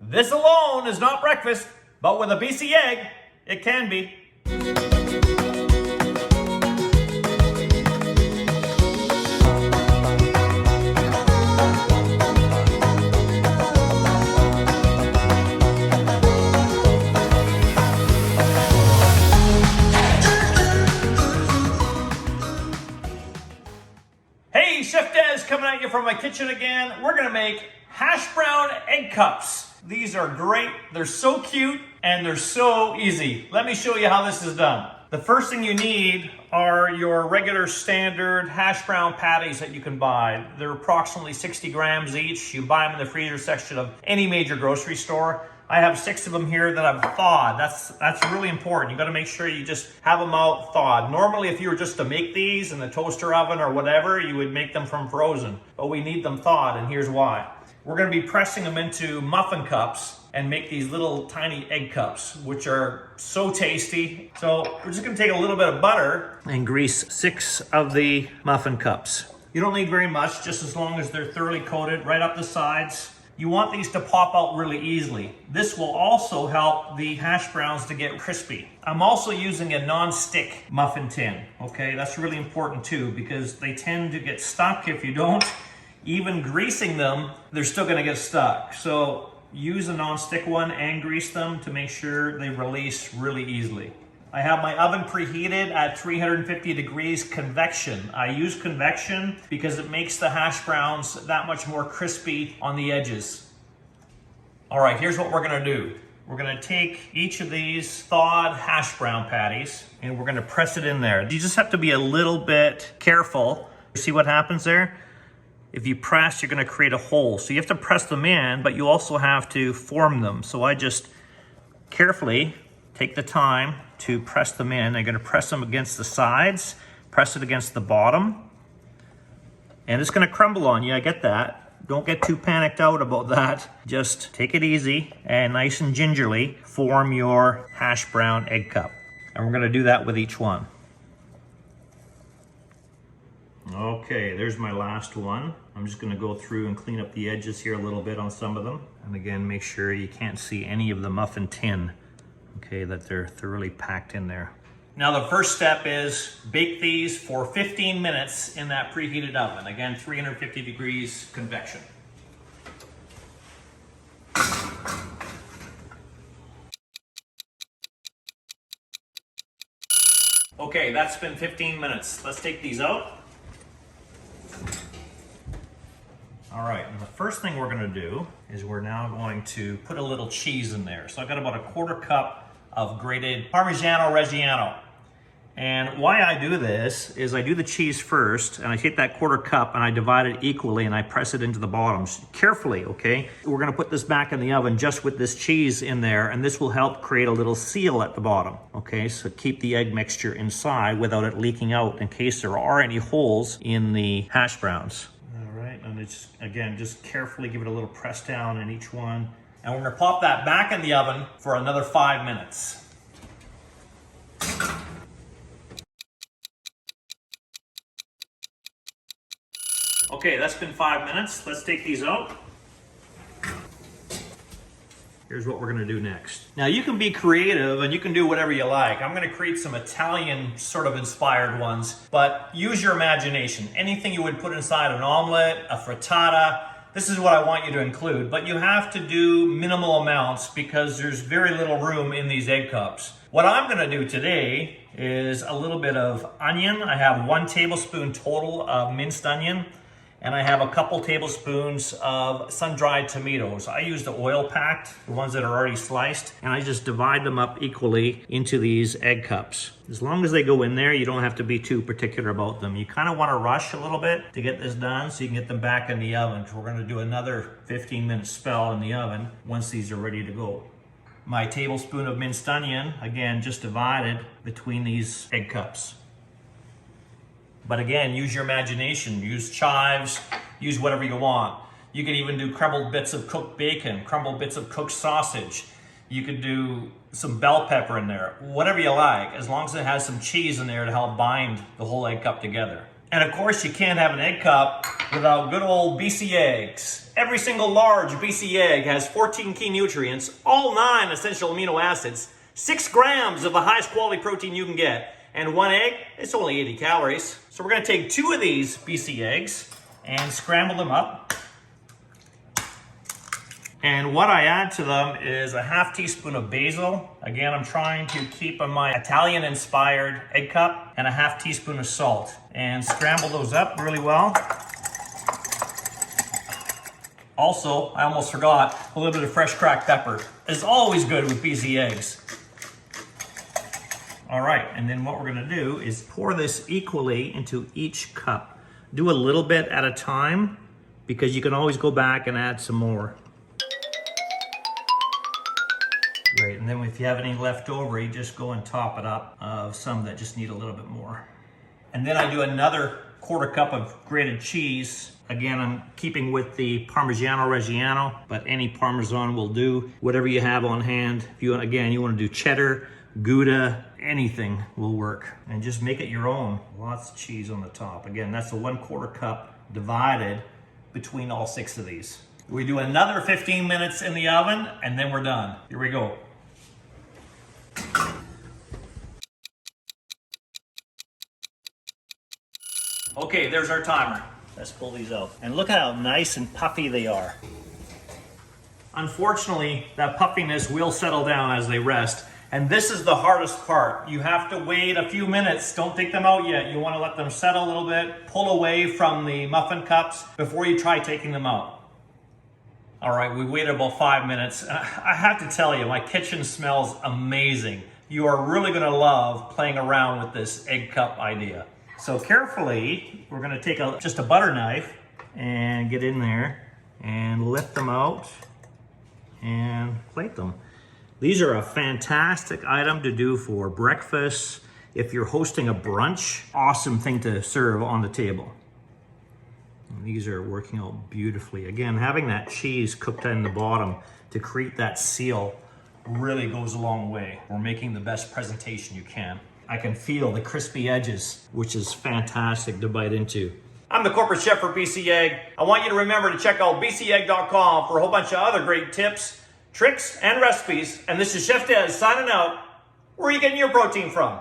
This alone is not breakfast, but with a BC egg, it can be. Hey, Chef Dez coming at you from my kitchen again. We're gonna make Hashbrown Egg Cups. These are great, they're so cute, and they're so easy. Let me show you how this is done. The first thing you need are your regular standard hash brown patties that you can buy. They're approximately 60 grams each. You buy them in the freezer section of any major grocery store. I have 6 of them here that I've thawed. That's really important. You gotta make sure you just have them out thawed. Normally, if you were just to make these in the toaster oven or whatever, you would make them from frozen. But we need them thawed, and here's why. We're gonna be pressing them into muffin cups and make these little tiny egg cups, which are so tasty. So we're just gonna take a little bit of butter and grease 6 of the muffin cups. You don't need very much, just as long as they're thoroughly coated right up the sides. You want these to pop out really easily. This will also help the hash browns to get crispy. I'm also using a non-stick muffin tin, okay? That's really important too, because they tend to get stuck if you don't. Even greasing them, they're still gonna get stuck. So use a non-stick one and grease them to make sure they release really easily. I have my oven preheated at 350 degrees convection. I use convection because it makes the hash browns that much more crispy on the edges. All right, here's what we're gonna do. We're gonna take each of these thawed hash brown patties and we're gonna press it in there. You just have to be a little bit careful. See what happens there? If you press, you're gonna create a hole. So you have to press them in, but you also have to form them. So I just carefully take the time to press them in. I'm gonna press them against the sides, press it against the bottom, and it's gonna crumble on you, I get that. Don't get too panicked out about that. Just take it easy and nice and gingerly form your hash brown egg cup. And we're gonna do that with each one. Okay, there's my last one. I'm just gonna go through and clean up the edges here a little bit on some of them. And again, make sure you can't see any of the muffin tin, okay, that they're thoroughly packed in there. Now the first step is bake these for 15 minutes in that preheated oven. Again, 350 degrees convection. Okay, that's been 15 minutes. Let's take these out. All right, and the first thing we're gonna do is we're now going to put a little cheese in there. So I've got about a 1/4 cup of grated Parmigiano Reggiano. And why I do this is I do the cheese first, and I take that 1/4 cup and I divide it equally and I press it into the bottoms carefully, okay? We're gonna put this back in the oven just with this cheese in there, and this will help create a little seal at the bottom, okay? So keep the egg mixture inside without it leaking out in case there are any holes in the hash browns. And it's, again, just carefully give it a little press down in each one. And we're gonna pop that back in the oven for another 5 minutes. Okay, that's been 5 minutes. Let's take these out. Here's what we're gonna do next. Now you can be creative and you can do whatever you like. I'm gonna create some Italian sort of inspired ones, but use your imagination. Anything you would put inside an omelet, a frittata, this is what I want you to include, but you have to do minimal amounts because there's very little room in these egg cups. What I'm gonna do today is a little bit of onion. I have 1 tablespoon total of minced onion, and I have a couple tablespoons of sun-dried tomatoes. I use the oil packed, the ones that are already sliced, and I just divide them up equally into these egg cups. As long as they go in there, you don't have to be too particular about them. You kind of want to rush a little bit to get this done so you can get them back in the oven. We're going to do another 15-minute spell in the oven once these are ready to go. My tablespoon of minced onion, again, just divided between these egg cups. But again, use your imagination, use chives, use whatever you want. You can even do crumbled bits of cooked bacon, crumbled bits of cooked sausage. You could do some bell pepper in there, whatever you like, as long as it has some cheese in there to help bind the whole egg cup together. And of course, you can't have an egg cup without good old BC eggs. Every single large BC egg has 14 key nutrients, all 9 essential amino acids, 6 grams of the highest quality protein you can get. And 1 egg, it's only 80 calories. So we're gonna take 2 of these BC eggs and scramble them up. And what I add to them is a half teaspoon of basil. Again, I'm trying to keep on my Italian-inspired egg cup, and a half teaspoon of salt. And scramble those up really well. Also, I almost forgot, a little bit of fresh cracked pepper. It's always good with BC eggs. All right, and then what we're gonna do is pour this equally into each cup. Do a little bit at a time, because you can always go back and add some more. Great, and then if you have any left over, you just go and top it up of some that just need a little bit more. And then I do another quarter cup of grated cheese. Again, I'm keeping with the Parmigiano Reggiano, but any Parmesan will do. Whatever you have on hand. If you, again, you want to do cheddar, Gouda, anything will work. And just make it your own. Lots of cheese on the top. Again, that's the 1/4 cup divided between all 6 of these. We do another 15 minutes in the oven, and then we're done. Here we go. Okay, there's our timer. Let's pull these out. And look how nice and puffy they are. Unfortunately, that puffiness will settle down as they rest. And this is the hardest part. You have to wait a few minutes. Don't take them out yet. You want to let them settle a little bit. Pull away from the muffin cups before you try taking them out. All right, we waited about 5 minutes. I have to tell you, my kitchen smells amazing. You are really gonna love playing around with this egg cup idea. So carefully, we're gonna take just a butter knife and get in there and lift them out and plate them. These are a fantastic item to do for breakfast. If you're hosting a brunch, awesome thing to serve on the table. And these are working out beautifully. Again, having that cheese cooked in the bottom to create that seal really goes a long way. We're making the best presentation you can. I can feel the crispy edges, which is fantastic to bite into. I'm the corporate chef for BC Egg. I want you to remember to check out bcegg.com for a whole bunch of other great tips, tricks, and recipes. And this is Chef Dez signing out. Where are you getting your protein from?